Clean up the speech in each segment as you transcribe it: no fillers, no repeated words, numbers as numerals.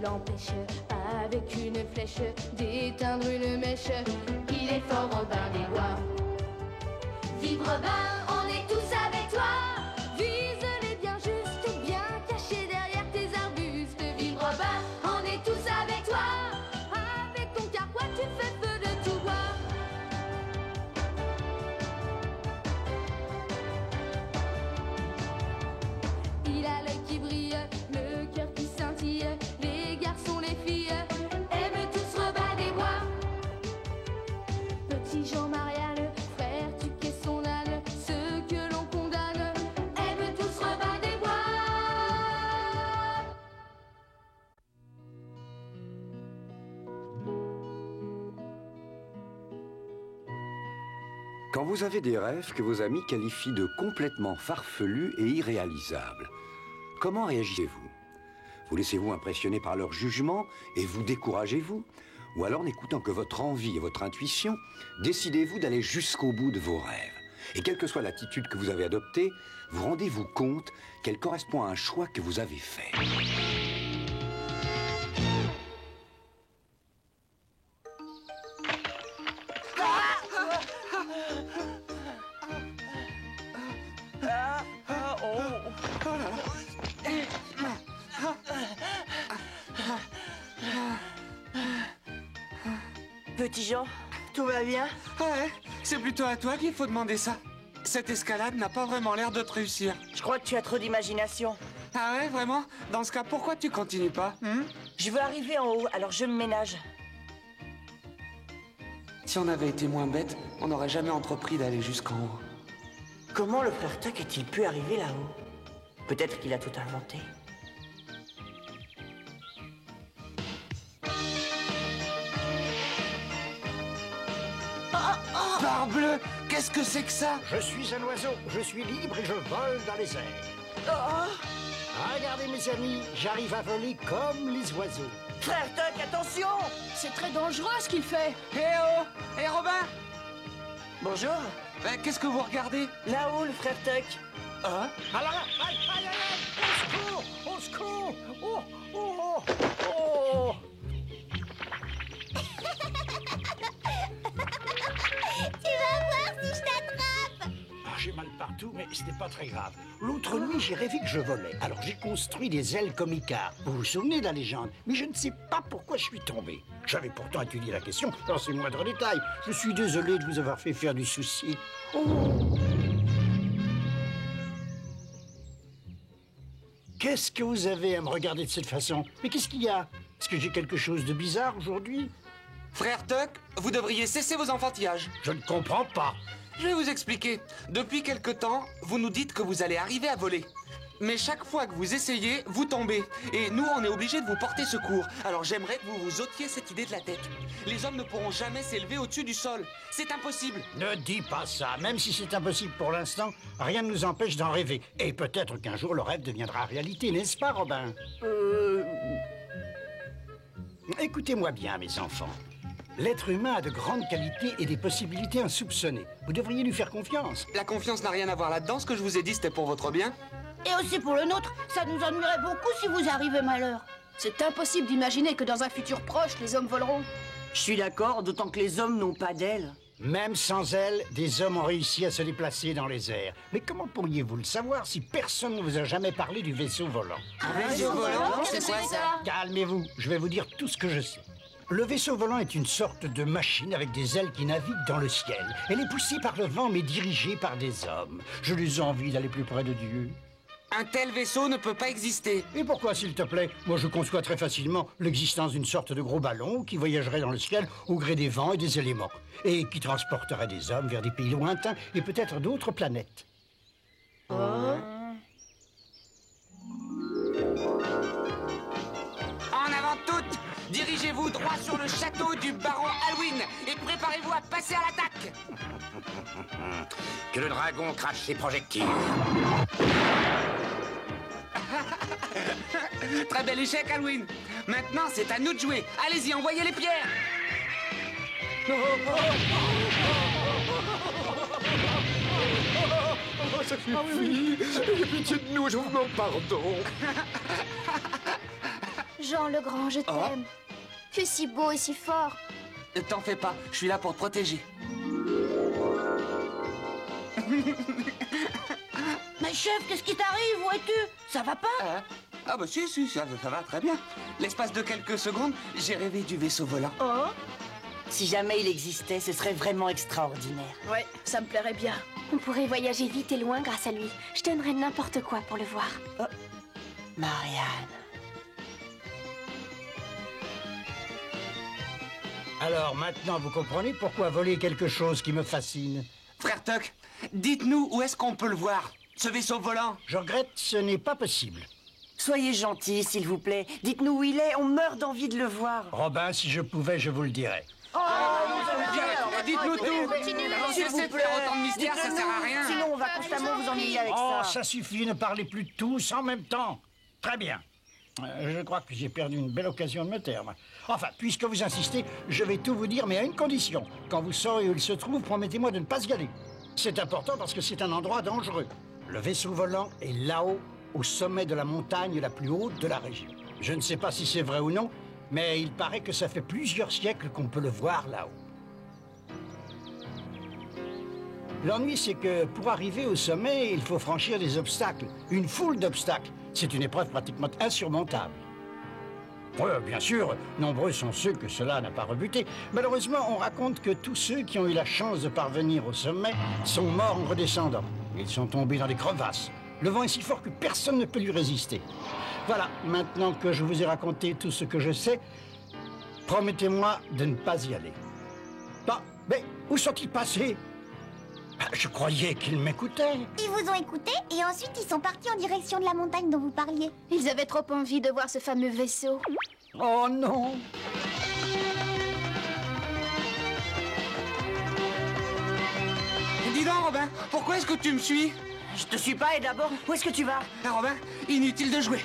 l'empêche, avec une flèche, d'éteindre une mèche. Il est fort Robin des Bois. Vive Robin, on est tous avec toi. Vise-les bien juste, bien cachés derrière tes arbustes. Vive Robin, on est tous avec toi. Avec ton carquois, tu fais feu de tout bois. Il a l'œil qui brille, le cœur qui scintille. Les garçons, les filles aiment tous Robin des Bois. Petit Jean-Marianne, frère, tu qu'es son âne. Ceux que l'on condamne aiment tous Robin des Bois. Quand vous avez des rêves que vos amis qualifient de complètement farfelus et irréalisables, comment réagissez-vous? Vous laissez-vous impressionner par leur jugement et vous découragez-vous? Ou alors, n'écoutant que votre envie et votre intuition, décidez-vous d'aller jusqu'au bout de vos rêves? Et quelle que soit l'attitude que vous avez adoptée, vous rendez-vous compte qu'elle correspond à un choix que vous avez fait. Petit Jean, tout va bien? Ouais, c'est plutôt à toi qu'il faut demander ça. Cette escalade n'a pas vraiment l'air de te réussir. Je crois que tu as trop d'imagination. Ah ouais, vraiment? Dans ce cas, pourquoi tu continues pas? Je veux arriver en haut, alors je me ménage. Si on avait été moins bête, on n'aurait jamais entrepris d'aller jusqu'en haut. Comment le frère Tuck est-il pu arriver là-haut? Peut-être qu'il a tout inventé. Parbleu, qu'est-ce que c'est que ça? Je suis un oiseau, je suis libre et je vole dans les airs. Regardez mes amis, j'arrive à voler comme les oiseaux. Frère Tuck, attention! C'est très dangereux ce qu'il fait. Hé oh! Hé Robin! Bonjour. Qu'est-ce que vous regardez? Là-haut, le frère Tuck. Hein? Ah là là, aïe, aïe, aïe, aïe, au secours, oh, oh, oh, oh. Tu vas voir si je t'attrape. Ah, j'ai mal partout, mais ce n'est pas très grave. L'autre nuit, j'ai rêvé que je volais. Alors j'ai construit des ailes comme Icare. Vous vous souvenez de la légende? Mais je ne sais pas pourquoi je suis tombé. J'avais pourtant étudié la question dans ses moindres détails. Je suis désolé de vous avoir fait faire du souci. Oh. Qu'est-ce que vous avez à me regarder de cette façon? Mais qu'est-ce qu'il y a? Est-ce que j'ai quelque chose de bizarre aujourd'hui? Frère Tuck, vous devriez cesser vos enfantillages. Je ne comprends pas. Je vais vous expliquer. Depuis quelque temps, vous nous dites que vous allez arriver à voler. Mais chaque fois que vous essayez, vous tombez. Et nous, on est obligés de vous porter secours. Alors j'aimerais que vous vous ôtiez cette idée de la tête. Les hommes ne pourront jamais s'élever au-dessus du sol. C'est impossible. Ne dis pas ça. Même si c'est impossible pour l'instant, rien ne nous empêche d'en rêver. Et peut-être qu'un jour, le rêve deviendra réalité, n'est-ce pas, Robin? Écoutez-moi bien, mes enfants. L'être humain a de grandes qualités et des possibilités insoupçonnées. Vous devriez lui faire confiance. La confiance n'a rien à voir là-dedans. Ce que je vous ai dit, c'était pour votre bien. Et aussi pour le nôtre, ça nous ennuierait beaucoup si vous arrivez malheur. C'est impossible d'imaginer que dans un futur proche, les hommes voleront. Je suis d'accord, d'autant que les hommes n'ont pas d'ailes. Même sans elle, des hommes ont réussi à se déplacer dans les airs. Mais comment pourriez-vous le savoir si personne ne vous a jamais parlé du vaisseau volant? Un vaisseau volant? C'est quoi ça? Calmez-vous, je vais vous dire tout ce que je sais. Le vaisseau volant est une sorte de machine avec des ailes qui naviguent dans le ciel. Elle est poussée par le vent mais dirigée par des hommes. Je les envie d'aller plus près de Dieu. Un tel vaisseau ne peut pas exister. Et pourquoi, s'il te plaît? Moi, je conçois très facilement l'existence d'une sorte de gros ballon qui voyagerait dans le ciel au gré des vents et des éléments, et qui transporterait des hommes vers des pays lointains et peut-être d'autres planètes. En avant toutes, dirigez-vous droit sur le château du baron Alwyn et préparez-vous à passer à l'attaque. Que le dragon crache ses projectiles. Très bel échec, Alwyn. Maintenant, c'est à nous de jouer. Allez-y, envoyez les pierres. Ça suffit. Ayez pitié de nous, je vous demande pardon. Jean Legrand, je t'aime. Tu es si beau et si fort. T'en fais pas, je suis là pour te protéger. Mais chef, qu'est-ce qui t'arrive? Où es-tu? Ça va pas? Ah bah si, ça va très bien. L'espace de quelques secondes, j'ai rêvé du vaisseau volant. Oh. Si jamais il existait, ce serait vraiment extraordinaire. Ouais, ça me plairait bien. On pourrait voyager vite et loin grâce à lui. Je donnerais n'importe quoi pour le voir. Marianne. Alors maintenant, vous comprenez pourquoi voler quelque chose qui me fascine? Frère Tuck, dites-nous où est-ce qu'on peut le voir, ce vaisseau volant. Je regrette, ce n'est pas possible. Soyez gentil, s'il vous plaît. Dites-nous où il est, on meurt d'envie de le voir. Robin, si je pouvais, je vous le dirais. Dites-nous tout. S'il vous Cessez de plaît. faire autant de mystères, ça sert à rien. Sinon, on va constamment vous ennuyer avec Oh, ça. ça suffit, ne parlez plus de tous en même temps. Très bien. Je crois que j'ai perdu une belle occasion de me taire. Moi. Enfin, puisque vous insistez, je vais tout vous dire, mais à une condition. Quand vous saurez où il se trouve, promettez-moi de ne pas y aller. C'est important parce que c'est un endroit dangereux. Le vaisseau volant est là-haut, au sommet de la montagne la plus haute de la région. Je ne sais pas si c'est vrai ou non, mais il paraît que ça fait plusieurs siècles qu'on peut le voir là-haut. L'ennui, c'est que pour arriver au sommet, il faut franchir des obstacles, une foule d'obstacles. C'est une épreuve pratiquement insurmontable. Oui, bien sûr, nombreux sont ceux que cela n'a pas rebuté. Malheureusement, on raconte que tous ceux qui ont eu la chance de parvenir au sommet sont morts en redescendant. Ils sont tombés dans des crevasses. Le vent est si fort que personne ne peut lui résister. Voilà, maintenant que je vous ai raconté tout ce que je sais, promettez-moi de ne pas y aller. Bah, mais où sont-ils passés? Je croyais qu'ils m'écoutaient. Ils vous ont écouté et ensuite ils sont partis en direction de la montagne dont vous parliez. Ils avaient trop envie de voir ce fameux vaisseau. Oh non! Dis donc, Robin, pourquoi est-ce que tu me suis? Je te suis pas et d'abord, où est-ce que tu vas? Ah, Robin, inutile de jouer.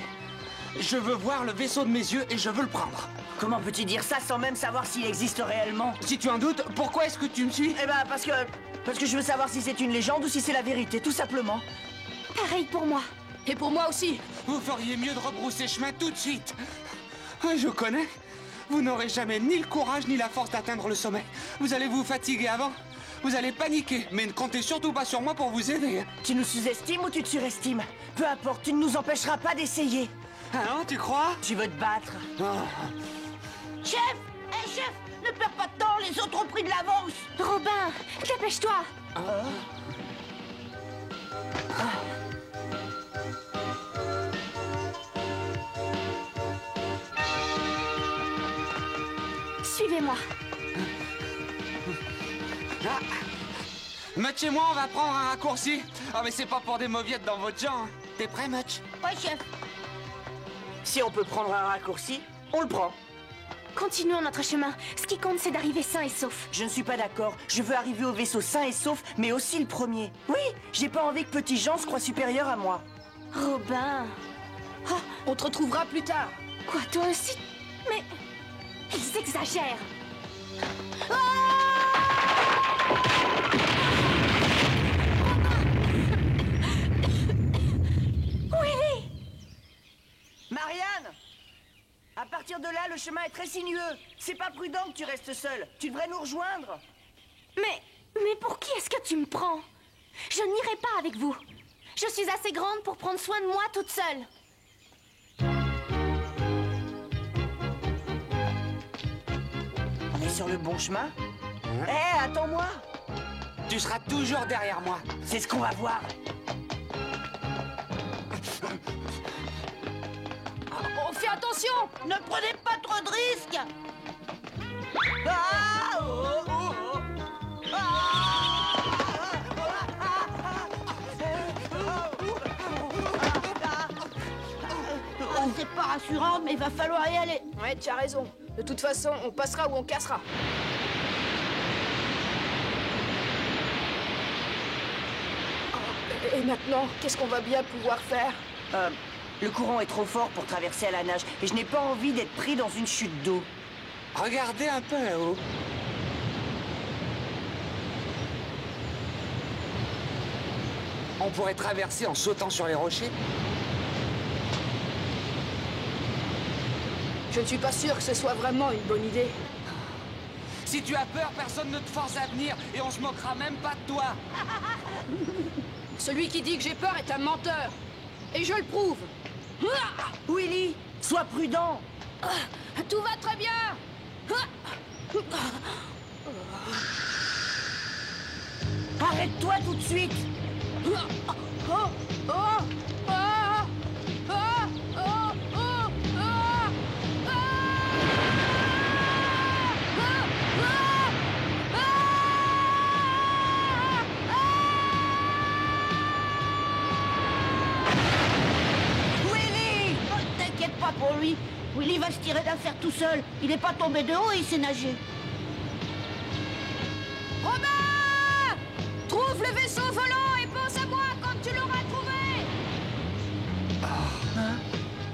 Je veux voir le vaisseau de mes yeux et je veux le prendre. Comment peux-tu dire ça sans même savoir s'il existe réellement? Si tu en doutes, pourquoi est-ce que tu me suis? Eh ben, parce que je veux savoir si c'est une légende ou si c'est la vérité, tout simplement. Pareil pour moi. Et pour moi aussi. Vous feriez mieux de rebrousser chemin tout de suite. Je connais. Vous n'aurez jamais ni le courage ni la force d'atteindre le sommet. Vous allez vous fatiguer avant. Vous allez paniquer, mais ne comptez surtout pas sur moi pour vous aider. Tu nous sous-estimes ou tu te surestimes? Peu importe, tu ne nous empêcheras pas d'essayer. Ah non, tu crois? Tu veux te battre? Chef! Hé, chef! Ne perds pas de temps, les autres ont pris de l'avance. Robin, dépêche-toi. Suivez-moi. Mutch et moi, on va prendre un raccourci. Ah, mais c'est pas pour des mauviettes dans votre genre. T'es prêt, Mutch? Ouais, chef. Si on peut prendre un raccourci, on le prend. Continuons notre chemin. Ce qui compte, c'est d'arriver sain et sauf. Je ne suis pas d'accord. Je veux arriver au vaisseau sain et sauf, mais aussi le premier. Oui, j'ai pas envie que Petit Jean se croie supérieur à moi. Robin. Oh, on te retrouvera plus tard. Quoi, toi aussi? Mais... ils exagèrent. Marianne! À partir de là, le chemin est très sinueux. C'est pas prudent que tu restes seule. Tu devrais nous rejoindre. Mais pour qui est-ce que tu me prends? Je n'irai pas avec vous. Je suis assez grande pour prendre soin de moi toute seule. On est sur le bon chemin? Hé, attends-moi! Tu seras toujours derrière moi. C'est ce qu'on va voir. On fait attention! Ne prenez pas trop de risques! Ah, oh, oh, oh. Oh, c'est pas rassurant, mais il va falloir y aller. Ouais, tu as raison. De toute façon, on passera ou on cassera. Et maintenant, qu'est-ce qu'on va bien pouvoir faire? Le courant est trop fort pour traverser à la nage et je n'ai pas envie d'être pris dans une chute d'eau. Regardez un peu là-haut. On pourrait traverser en sautant sur les rochers. Je ne suis pas sûr que ce soit vraiment une bonne idée. Si tu as peur, personne ne te force à venir et on se moquera même pas de toi. Celui qui dit que j'ai peur est un menteur. Et je le prouve. Willy, sois prudent. Tout va très bien. Arrête-toi tout de suite. Willy! Oh, t'inquiète pas pour lui. Willy va se tirer d'affaire tout seul. Il n'est pas tombé de haut et il sait nager. Robin! Trouve le vaisseau volant et pense à moi quand tu l'auras trouvé!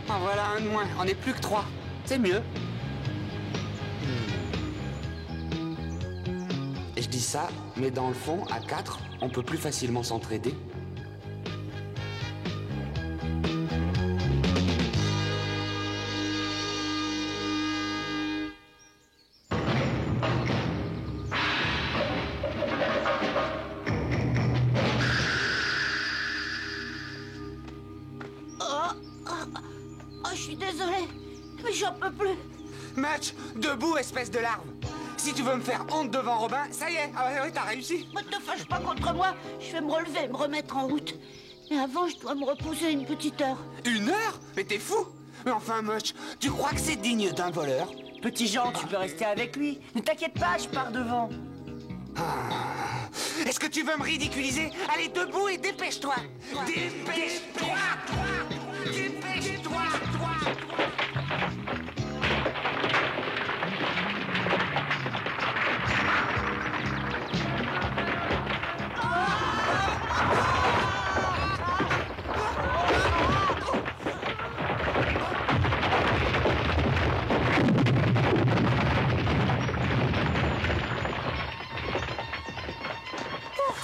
En voilà un de moins, on n'est plus que 3. C'est mieux. Et je dis ça, mais dans le fond, à 4, on peut plus facilement s'entraider. Oh, je suis désolée, mais j'en peux plus. Match, debout, espèce de larve. Si tu veux me faire honte devant Robin, ça y est, ouais, t'as réussi. Ne te fâche pas contre moi. Je vais me relever et me remettre en route. Mais avant, je dois me reposer une petite heure. 1 heure? Mais t'es fou. Mais enfin, Much, tu crois que c'est digne d'un voleur? Petit Jean, tu peux rester avec lui. Ne t'inquiète pas, je pars devant. Est-ce que tu veux me ridiculiser? Allez, debout et dépêche-toi. Dépêche-toi. Dépêche-toi.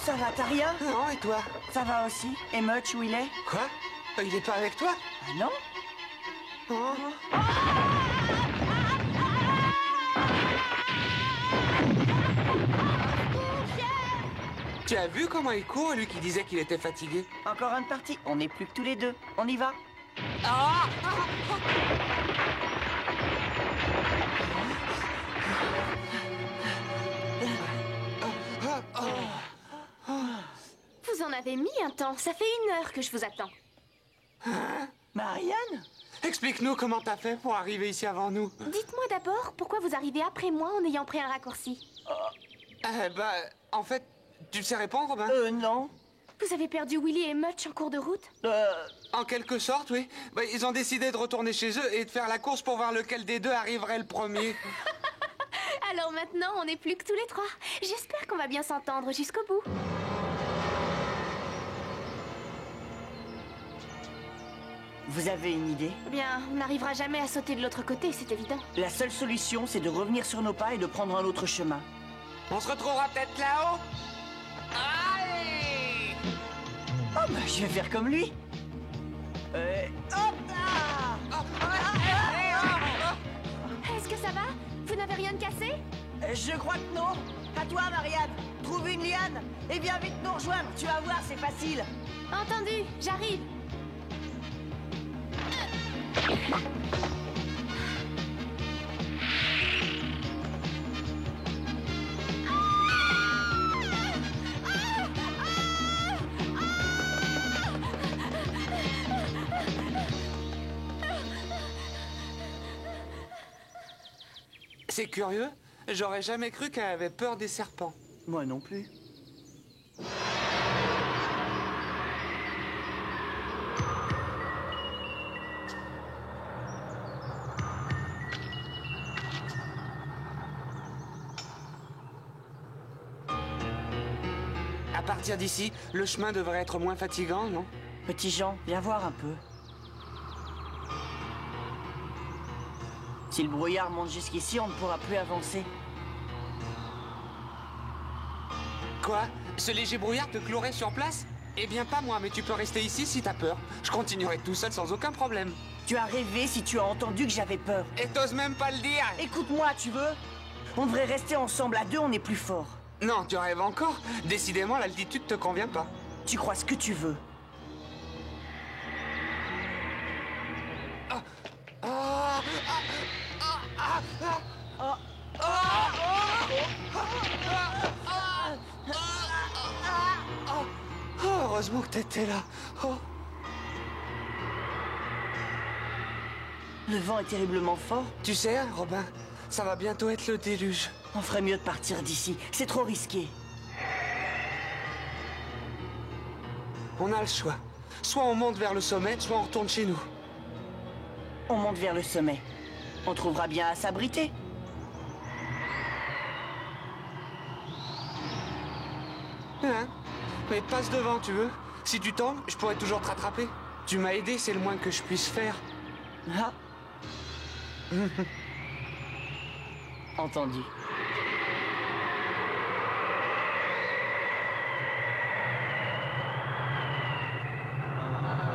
Ça va, t'as rien? Non, et toi? Ça va aussi. Et Much, où il est? Quoi? Il est pas avec toi? Ah non? Oh. Tu as vu comment il court, lui qui disait qu'il était fatigué? Encore une partie. On n'est plus que tous les deux. On y va? Ah! Vous en avez mis un temps. Ça fait 1 heure que je vous attends. Marianne? Explique-nous comment t'as fait pour arriver ici avant nous. Dites-moi d'abord pourquoi vous arrivez après moi en ayant pris un raccourci. En fait, tu sais répondre, Robin? Non. Vous avez perdu Willy et Much en cours de route? En quelque sorte, oui. Ils ont décidé de retourner chez eux et de faire la course pour voir lequel des deux arriverait le premier. Alors maintenant, on n'est plus que tous les 3. J'espère qu'on va bien s'entendre jusqu'au bout. Vous avez une idée? Bien, on n'arrivera jamais à sauter de l'autre côté, c'est évident. La seule solution, c'est de revenir sur nos pas et de prendre un autre chemin. On se retrouvera peut-être là-haut. Allez! Oh bah, je vais faire comme lui. Hop là! Est-ce que ça va? Vous n'avez rien de cassé? Je crois que non. À toi, Marianne. Trouve une liane et viens vite nous rejoindre. Tu vas voir, c'est facile. Entendu, j'arrive. C'est curieux, j'aurais jamais cru qu'elle avait peur des serpents. Moi non plus. À partir d'ici, le chemin devrait être moins fatigant, non? Petit Jean, viens voir un peu. Si le brouillard monte jusqu'ici, on ne pourra plus avancer. Quoi? Ce léger brouillard te clouerait sur place? Eh bien, pas moi, mais tu peux rester ici si t'as peur. Je continuerai tout seul sans aucun problème. Tu as rêvé si tu as entendu que j'avais peur. Et t'oses même pas le dire. Écoute-moi, tu veux? On devrait rester ensemble, à deux, on est plus fort. Non, tu rêves encore. Décidément, l'altitude te convient pas. Tu crois ce que tu veux. Oh, heureusement que t'étais là. Oh. Le vent est terriblement fort. Tu sais, Robin, ça va bientôt être le déluge. On ferait mieux de partir d'ici. C'est trop risqué. On a le choix. Soit on monte vers le sommet, soit on retourne chez nous. On monte vers le sommet. On trouvera bien à s'abriter. Hein? Mais passe devant, tu veux? Si tu tombes, je pourrais toujours te rattraper. Tu m'as aidé, c'est le moins que je puisse faire. Ah. Entendu.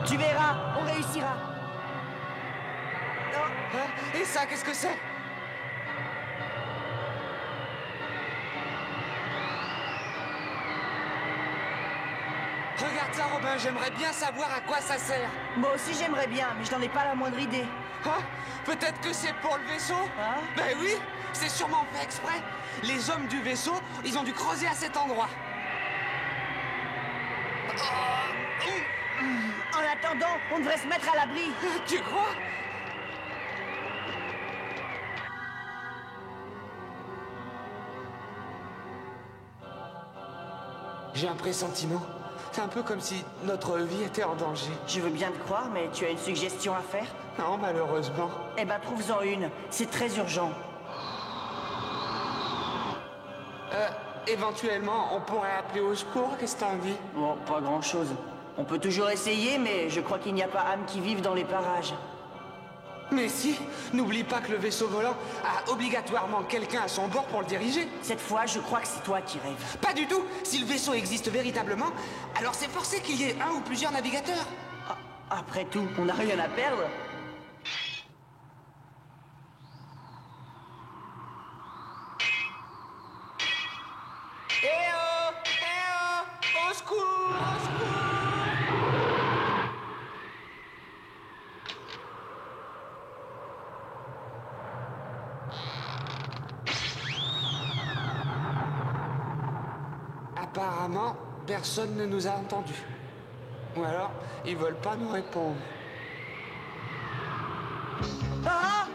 Tu verras, on réussira. Hein? Et ça, qu'est-ce que c'est? Regarde ça, Robin, j'aimerais bien savoir à quoi ça sert. Moi aussi j'aimerais bien, mais je n'en ai pas la moindre idée. Hein? Peut-être que c'est pour le vaisseau? Hein? Ben oui, c'est sûrement fait exprès. Les hommes du vaisseau, ils ont dû creuser à cet endroit. En attendant, on devrait se mettre à l'abri. Tu crois? J'ai un pressentiment. C'est un peu comme si notre vie était en danger. Je veux bien te croire, mais tu as une suggestion à faire? Non, malheureusement. Eh ben, trouve-en une. C'est très urgent. Éventuellement, on pourrait appeler au secours, qu'est-ce que t'en dis? Bon, pas grand-chose. On peut toujours essayer, mais je crois qu'il n'y a pas âme qui vive dans les parages. Mais si, n'oublie pas que le vaisseau volant a obligatoirement quelqu'un à son bord pour le diriger. Cette fois, je crois que c'est toi qui rêves. Pas du tout. Si le vaisseau existe véritablement, alors c'est forcé qu'il y ait un ou plusieurs navigateurs. Après tout, on n'a rien à perdre. Eh oh! Eh oh! Au secours! Au secours! Apparemment, personne ne nous a entendus. Ou alors, ils veulent pas nous répondre. Ah!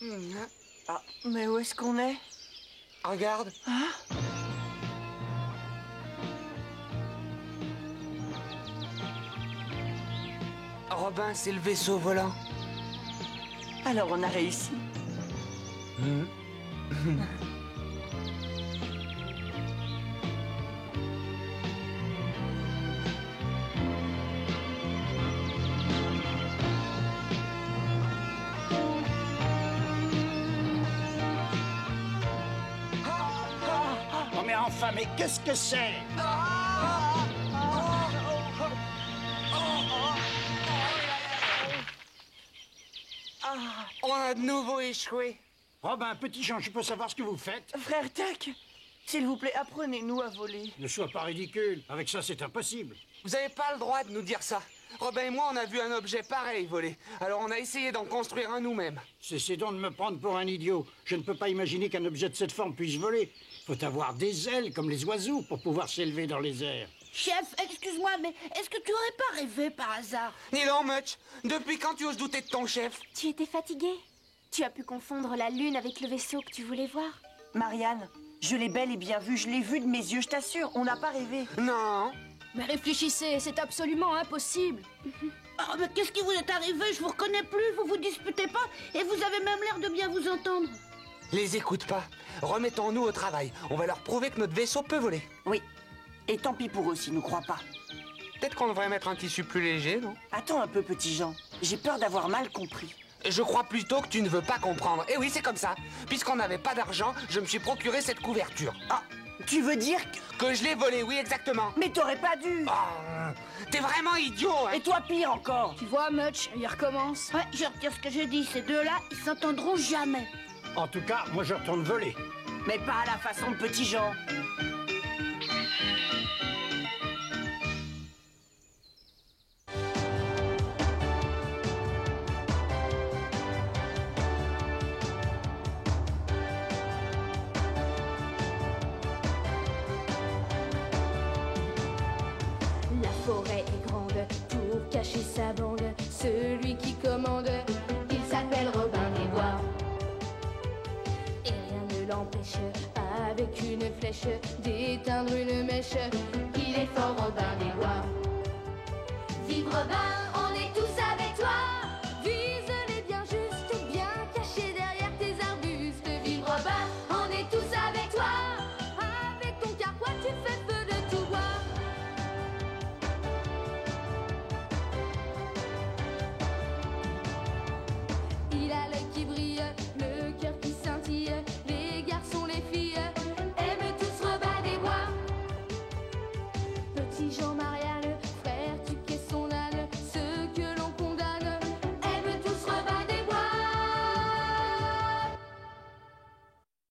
Hein? Ah, mais où est-ce qu'on est? Regarde. Hein? Robin, c'est le vaisseau volant. Alors on a réussi. Oh mais enfin, mais qu'est-ce que c'est? On a de nouveau échoué. Oh ben, petit Jean, je peux savoir ce que vous faites? Frère Tuck, s'il vous plaît, apprenez-nous à voler. Ne sois pas ridicule. Avec ça, c'est impossible. Vous avez pas le droit de nous dire ça. Robin et moi, on a vu un objet pareil voler. Alors on a essayé d'en construire un nous-mêmes. Cessez donc de me prendre pour un idiot. Je ne peux pas imaginer qu'un objet de cette forme puisse voler. Faut avoir des ailes comme les oiseaux pour pouvoir s'élever dans les airs. Chef, excuse-moi, mais est-ce que tu aurais pas rêvé par hasard? Ni non, Much. Depuis quand tu oses douter de ton chef? Tu étais fatigué? Tu as pu confondre la lune avec le vaisseau que tu voulais voir? Marianne, je l'ai bel et bien vu, je l'ai vu de mes yeux, je t'assure, on n'a pas rêvé. Non. Mais réfléchissez, c'est absolument impossible. Oh, mais qu'est-ce qui vous est arrivé? Je vous reconnais plus, vous vous disputez pas, et vous avez même l'air de bien vous entendre. Les écoute pas. Remettons-nous au travail. On va leur prouver que notre vaisseau peut voler. Oui, et tant pis pour eux s'ils nous croient pas. Peut-être qu'on devrait mettre un tissu plus léger, non? Attends un peu, petit Jean, j'ai peur d'avoir mal compris. Je crois plutôt que tu ne veux pas comprendre. Et oui, c'est comme ça. Puisqu'on n'avait pas d'argent, je me suis procuré cette couverture. Ah, tu veux dire Que je l'ai volée, oui, exactement. Mais t'aurais pas dû. Ah, t'es vraiment idiot, hein? Et toi, pire encore. Tu vois, Much, il recommence. Ouais, je retire ce que j'ai dit, ces deux-là, ils s'entendront jamais. En tout cas, moi, je retourne voler. Mais pas à la façon de petit Jean. La forêt est grande pour cacher sa bande. Celui qui commande, il s'appelle Robin des Bois. Et rien ne l'empêche, avec une flèche, d'éteindre une mèche. Il est fort Robin des Bois. Vive Robin!